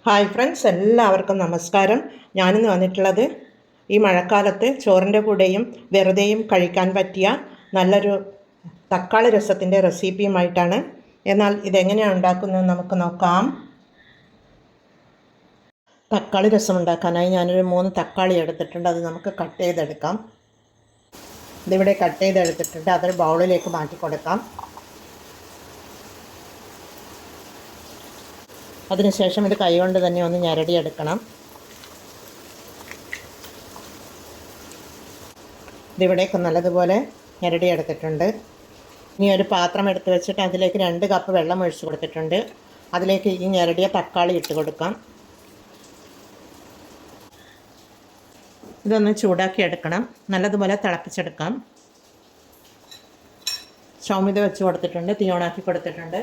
Hi friends, എല്ലാവർക്കും നമസ്കാരം. ഞാനിന്ന് വന്നിട്ടുള്ളത് ഈ മഴക്കാലത്ത് ചോറിൻ്റെ കൂടെയും വെറുതെയും കഴിക്കാൻ പറ്റിയ നല്ലൊരു തക്കാളി രസത്തിൻ്റെ റെസിപ്പിയുമായിട്ടാണ്. എന്നാൽ ഇതെങ്ങനെയാണ് ഉണ്ടാക്കുന്നത് നമുക്ക് നോക്കാം. തക്കാളി രസം ഉണ്ടാക്കാനായി ഞാനൊരു 3 തക്കാളി എടുത്തിട്ടുണ്ട്. അത് നമുക്ക് കട്ട് ചെയ്തെടുക്കാം. ഇതിവിടെ കട്ട് ചെയ്തെടുത്തിട്ടുണ്ട്. അതൊരു ബൗളിലേക്ക് മാറ്റി കൊടുക്കാം. അതിനുശേഷം ഇത് കൈകൊണ്ട് തന്നെ ഒന്ന് ഞെരടിയെടുക്കണം. ഇതിവിടേക്ക് നല്ലതുപോലെ ഞെരടിയെടുത്തിട്ടുണ്ട്. ഇനി ഒരു പാത്രം എടുത്ത് വെച്ചിട്ട് അതിലേക്ക് 2 കപ്പ് വെള്ളം ഒഴിച്ച് കൊടുത്തിട്ടുണ്ട്. അതിലേക്ക് ഈ ഞെരടിയ തക്കാളി ഇട്ട് കൊടുക്കാം. ഇതൊന്ന് ചൂടാക്കി എടുക്കണം. നല്ലതുപോലെ തിളപ്പിച്ചെടുക്കാം. സ്റ്റൗമിത് വെച്ച് കൊടുത്തിട്ടുണ്ട്. തീ ഓണാക്കി കൊടുത്തിട്ടുണ്ട്.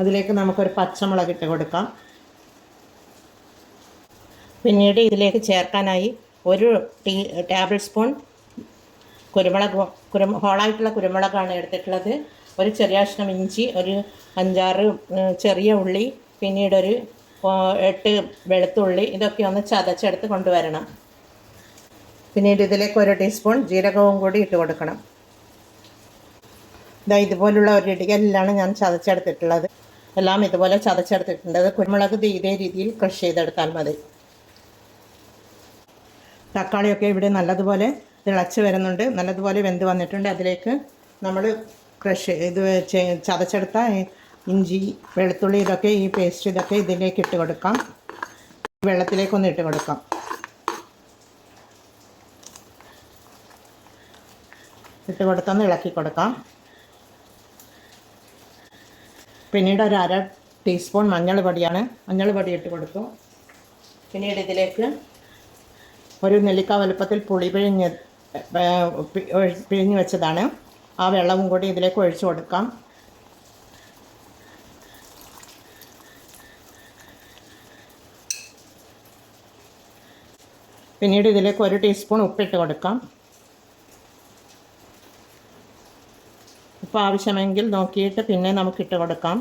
അതിലേക്ക് നമുക്കൊരു പച്ചമുളക് ഇട്ട് കൊടുക്കാം. പിന്നീട് ഇതിലേക്ക് ചേർക്കാനായി 1 ടേബിൾ സ്പൂൺ ഹോളായിട്ടുള്ള കുരുമുളകാണ് എടുത്തിട്ടുള്ളത്. ഒരു ചെറിയ കഷ്ണം ഇഞ്ചി, ഒരു 5-6 ചെറിയ ഉള്ളി, പിന്നീട് ഒരു 8 വെളുത്തുള്ളി, ഇതൊക്കെ ഒന്ന് ചതച്ചെടുത്ത് കൊണ്ടുവരണം. പിന്നീട് ഇതിലേക്ക് 1 ടീസ്പൂൺ ജീരകവും കൂടി ഇട്ട് കൊടുക്കണം. ഇതുപോലുള്ള ഒരു ഇടികല്ലിലാണ് ഞാൻ ചതച്ചെടുത്തിട്ടുള്ളത്. എല്ലാം ഇതുപോലെ ചതച്ചെടുത്തിട്ടുണ്ട്. കുരുമുളക് ഇതേ രീതിയിൽ ക്രഷ് ചെയ്തെടുത്താൽ മതി. തക്കാളിയൊക്കെ ഇവിടെ നല്ലതുപോലെ തിളച്ച് വരുന്നുണ്ട്. നല്ലതുപോലെ വെന്ത് വന്നിട്ടുണ്ട്. അതിലേക്ക് നമ്മൾ ചതച്ചെടുത്ത ഇഞ്ചി, വെളുത്തുള്ളി, ഇതൊക്കെ ഈ പേസ്റ്റ് ഇതൊക്കെ ഇതിലേക്ക് ഇട്ട് കൊടുക്കാം. വെള്ളത്തിലേക്കൊന്ന് ഇട്ട് കൊടുക്കാം. ഇട്ട് കൊടുത്തൊന്ന് ഇളക്കി കൊടുക്കാം. പിന്നീട് ഒരു 1/2 ടീസ്പൂൺ മഞ്ഞൾ പൊടി ഇട്ട് കൊടുത്തു. പിന്നീട് ഇതിലേക്ക് ഒരു നെല്ലിക്ക വലുപ്പത്തിൽ പുളി പിഴിഞ്ഞ് വെച്ചതാണ്. ആ വെള്ളവും കൂടി ഇതിലേക്ക് ഒഴിച്ചു കൊടുക്കാം. പിന്നീട് ഇതിലേക്ക് 1 ടീസ്പൂൺ ഉപ്പിട്ട് കൊടുക്കാം. ഉപ്പ് ആവശ്യമെങ്കിൽ നോക്കിയിട്ട് പിന്നെ നമുക്കിട്ട് കൊടുക്കാം.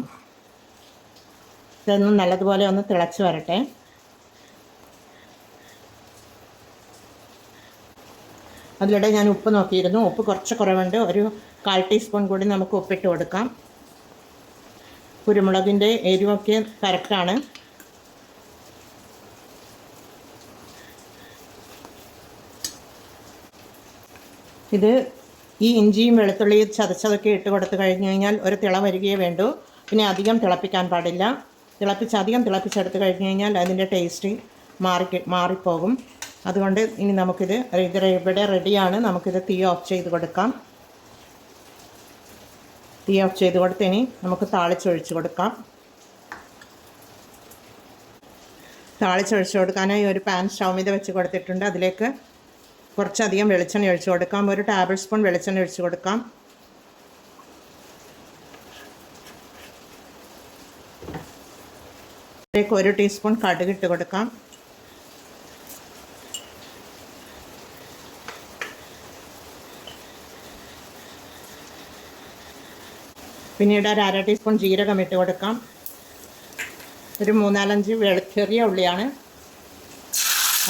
ഇതൊന്ന് നല്ലതുപോലെ ഒന്ന് തിളച്ച് വരട്ടെ. അതിലൂടെ ഞാൻ ഉപ്പ് നോക്കിയിരുന്നു. ഉപ്പ് കുറച്ച് കുറവുണ്ട്. ഒരു 1/4 ടീസ്പൂൺ കൂടി നമുക്ക് ഉപ്പിട്ട് കൊടുക്കാം. കുരുമുളകിൻ്റെ എരിവൊക്കെ കറക്റ്റാണ്. ഇത് ഈ ഇഞ്ചിയും വെളുത്തുള്ളിയും ചതച്ചതൊക്കെ ഇട്ട് കൊടുത്ത് കഴിഞ്ഞ് കഴിഞ്ഞാൽ ഒരു തിള വരികയേ വേണ്ടൂ. പിന്നെ അധികം തിളപ്പിക്കാൻ പാടില്ല. അധികം തിളപ്പിച്ചെടുത്ത് കഴിഞ്ഞ് കഴിഞ്ഞാൽ അതിൻ്റെ ടേസ്റ്റ് മാറിപ്പോകും. അതുകൊണ്ട് ഇനി നമുക്കിത് ഇവിടെ റെഡിയാണ്. നമുക്കിത് തീ ഓഫ് ചെയ്ത് കൊടുക്കാം. തീ ഓഫ് ചെയ്ത് കൊടുത്ത് ഇനി നമുക്ക് താളിച്ചൊഴിച്ച് കൊടുക്കാം. താളിച്ചൊഴിച്ച് കൊടുക്കാനായി ഒരു പാൻ സ്റ്റൗമിൽ വെച്ച് കൊടുത്തിട്ടുണ്ട്. അതിലേക്ക് കുറച്ചധികം വെളിച്ചെണ്ണ ഒഴിച്ച് കൊടുക്കാം. 1 ടേബിൾ സ്പൂൺ വെളിച്ചെണ്ണ ഒഴിച്ച് കൊടുക്കാം. അതിലേക്ക് 1 ടീസ്പൂൺ കടുക് ഇട്ട് കൊടുക്കാം. പിന്നീട് ഒരു 1/2 ടീസ്പൂൺ ജീരകം ഇട്ട് കൊടുക്കാം. ഒരു 3-4 ചെറിയ ഉള്ളിയാണ്,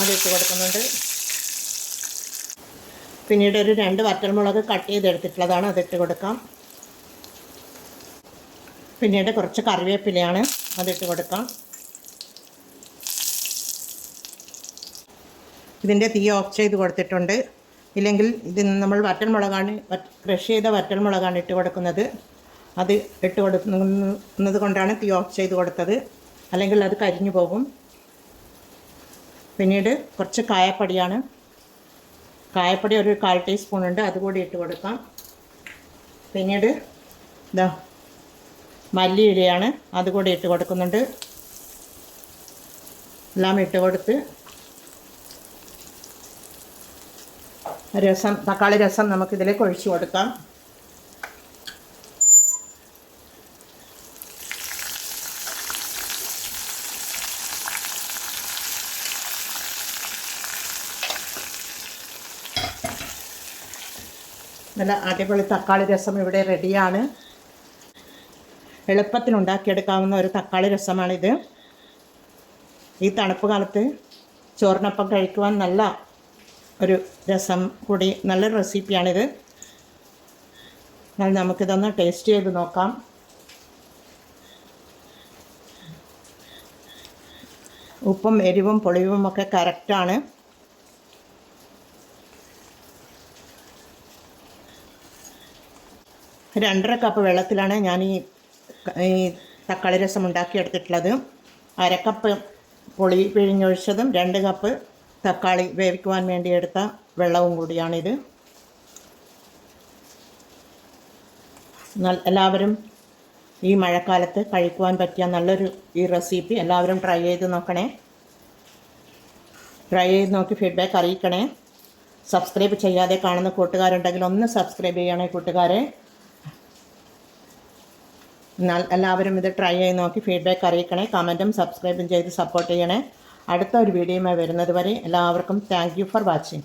അതിട്ട് കൊടുക്കുന്നുണ്ട്. പിന്നീട് ഒരു 2 വറ്റൽമുളക് കട്ട് ചെയ്തെടുത്തിട്ടുള്ളതാണ്, അതിട്ട് കൊടുക്കാം. പിന്നീട് കുറച്ച് കറിവേപ്പിലയാണ്, അതിട്ട് കൊടുക്കാം. ഇതിൻ്റെ തീ ഓഫ് ചെയ്ത് കൊടുത്തിട്ടുണ്ട്. ഇല്ലെങ്കിൽ ഇത് നമ്മൾ ക്രഷ് ചെയ്ത വറ്റൽമുളകാണ് ഇട്ട് കൊടുക്കുന്നത്. അത് ഇട്ട് കൊടുക്കുന്നത് കൊണ്ടാണ് തീ ഓഫ് ചെയ്ത് കൊടുത്തത്. അല്ലെങ്കിൽ അത് കരിഞ്ഞു പോകും. പിന്നീട് കുറച്ച് കായപ്പൊടി ഒരു 1/4 ടീസ്പൂൺ ഉണ്ട്, അതുകൂടി ഇട്ട് കൊടുക്കാം. പിന്നീട് മല്ലിയിലയാണ്, അതുകൂടി ഇട്ട് കൊടുക്കുന്നുണ്ട്. എല്ലാം ഇട്ട് കൊടുത്ത് തക്കാളി രസം നമുക്കിതിലേക്ക് ഒഴിച്ചു കൊടുക്കാം. നല്ല അടിപൊളി തക്കാളി രസം ഇവിടെ റെഡിയാണ്. എളുപ്പത്തിൽ ഉണ്ടാക്കിയെടുക്കാവുന്ന ഒരു തക്കാളി രസമാണിത്. ഈ തണുപ്പ് കാലത്ത് ചോറിനൊപ്പം കഴിക്കുവാൻ നല്ല ഒരു രസം കൂടി, നല്ലൊരു റെസിപ്പിയാണിത്. എന്നാൽ നമുക്കിതൊന്ന് ടേസ്റ്റ് ചെയ്ത് നോക്കാം. ഉപ്പും എരിവും പുളിയും ഒക്കെ കറക്റ്റാണ്. രണ്ടര കപ്പ് വെള്ളത്തിലാണ് ഞാൻ ഈ തക്കാളി രസം ഉണ്ടാക്കിയെടുത്തിട്ടുള്ളത്. അരക്കപ്പ് പുളി പിഴിഞ്ഞൊഴിച്ചതും 2 കപ്പ് തക്കാളി വേവിക്കുവാൻ വേണ്ടി എടുത്ത വെള്ളവും കൂടിയാണിത്. എല്ലാവരും ഈ മഴക്കാലത്ത് കഴിക്കുവാൻ പറ്റിയ നല്ലൊരു ഈ റെസിപ്പി എല്ലാവരും ട്രൈ ചെയ്ത് നോക്കണേ. ട്രൈ ചെയ്ത് നോക്കി ഫീഡ്ബാക്ക് അറിയിക്കണേ. സബ്സ്ക്രൈബ് ചെയ്യാതെ കാണുന്ന കൂട്ടുകാരുണ്ടെങ്കിൽ ഒന്ന് സബ്സ്ക്രൈബ് ചെയ്യണേ കൂട്ടുകാരെ. എന്നാൽ എല്ലാവരും ഇത് ട്രൈ ചെയ്ത് നോക്കി ഫീഡ്ബാക്ക് അറിയിക്കണേ. കമൻറ്റും സബ്സ്ക്രൈബും ചെയ്ത് സപ്പോർട്ട് ചെയ്യണേ. അടുത്ത ഒരു വീഡിയോയുമായി വരുന്നത് വരെ എല്ലാവർക്കും താങ്ക് യു ഫോർ വാച്ചിങ്.